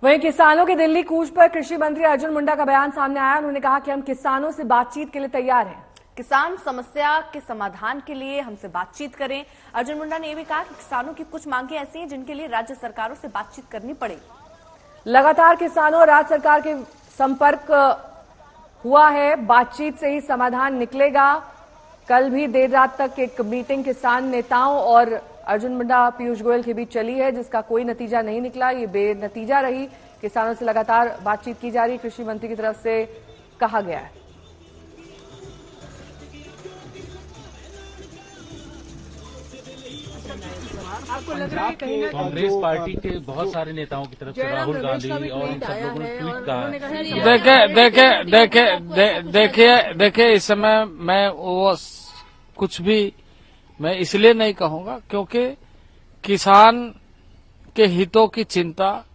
वहीं किसानों के दिल्ली कूच पर कृषि मंत्री अर्जुन मुंडा का बयान सामने आया। उन्होंने कहा कि हम किसानों से बातचीत के लिए तैयार हैं। किसान समस्या के समाधान के लिए हमसे बातचीत करें। अर्जुन मुंडा ने यह भी कहा कि किसानों की कुछ मांगे ऐसी हैं जिनके लिए राज्य सरकारों से बातचीत करनी पड़ेगी। लगातार किसानों और राज्य सरकार के संपर्क हुआ है, बातचीत से ही समाधान निकलेगा। कल भी देर रात तक एक मीटिंग किसान नेताओं और अर्जुन मुंडा पीयूष गोयल के बीच चली है, जिसका कोई नतीजा नहीं निकला। ये बेनतीजा रही। किसानों से लगातार बातचीत की जा रही, कृषि मंत्री की तरफ से कहा गया है। आपको लग रहा है कांग्रेस पार्टी के बहुत सारे नेताओं की तरफ से राहुल गांधी और इन सब लोगों ने ट्वीट कहा। देखिए इस समय मैं वो कुछ भी मैं इसलिए नहीं कहूंगा क्योंकि किसान के हितों की चिंता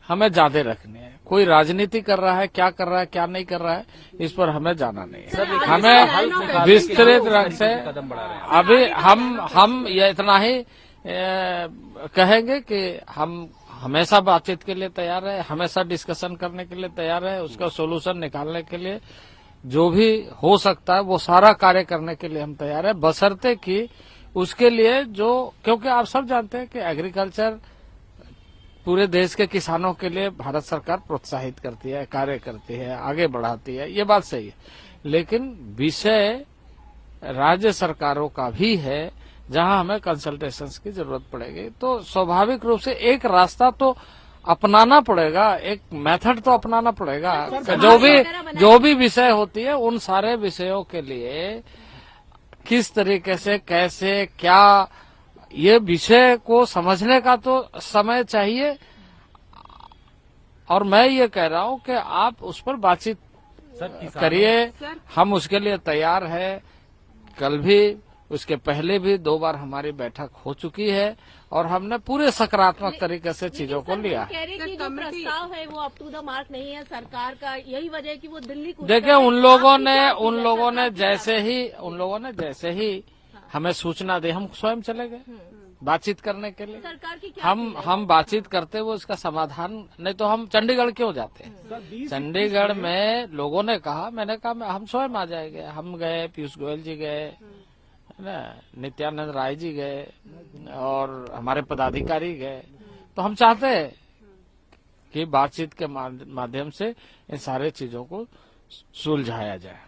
हमें ज्यादा रखनी है। कोई राजनीति कर रहा है, क्या कर रहा है, क्या नहीं कर रहा है, इस पर हमें जाना नहीं है। हमें विस्तृत रंग से अभी हम ये इतना ही कहेंगे कि हम हमेशा बातचीत के लिए तैयार है, हमेशा डिस्कशन करने के लिए तैयार है, उसका सोल्यूशन निकालने के लिए जो भी हो सकता है वो सारा कार्य करने के लिए हम तैयार है, बशर्ते कि उसके लिए जो, क्योंकि आप सब जानते हैं कि एग्रीकल्चर पूरे देश के किसानों के लिए भारत सरकार प्रोत्साहित करती है, कार्य करती है, आगे बढ़ाती है, ये बात सही है। लेकिन विषय राज्य सरकारों का भी है जहां हमें कंसल्टेशंस की जरूरत पड़ेगी। तो स्वाभाविक रूप से एक रास्ता तो अपनाना पड़ेगा, एक मेथड तो अपनाना पड़ेगा। जो भी विषय होती है उन सारे विषयों के लिए किस तरीके से, कैसे, क्या, ये विषय को समझने का तो समय चाहिए। और मैं ये कह रहा हूं कि आप उस पर बातचीत करिए, हम उसके लिए तैयार है। कल भी, उसके पहले भी 2 बार हमारी बैठक हो चुकी है और हमने पूरे सकारात्मक तरीके से चीजों को लिया। कह रहे कि जो प्रस्ताव है वो अप टू द मार्क नहीं है सरकार का, यही वजह है कि वो दिल्ली को देखिए उन लोगों ने जैसे ही हमें सूचना दी, हम स्वयं चले गए बातचीत करने के लिए। सरकार की क्या हम बातचीत करते हुए उसका समाधान, नहीं तो हम चंडीगढ़ क्यों जाते हैं। चंडीगढ़ में लोगों ने कहा, मैंने कहा हम स्वयं आ जाएंगे। हम गए, पीयूष गोयल जी गए, नित्यानंद राय जी गए और हमारे पदाधिकारी गए। तो हम चाहते हैं कि बातचीत के माध्यम से इन सारे चीजों को सुलझाया जाए।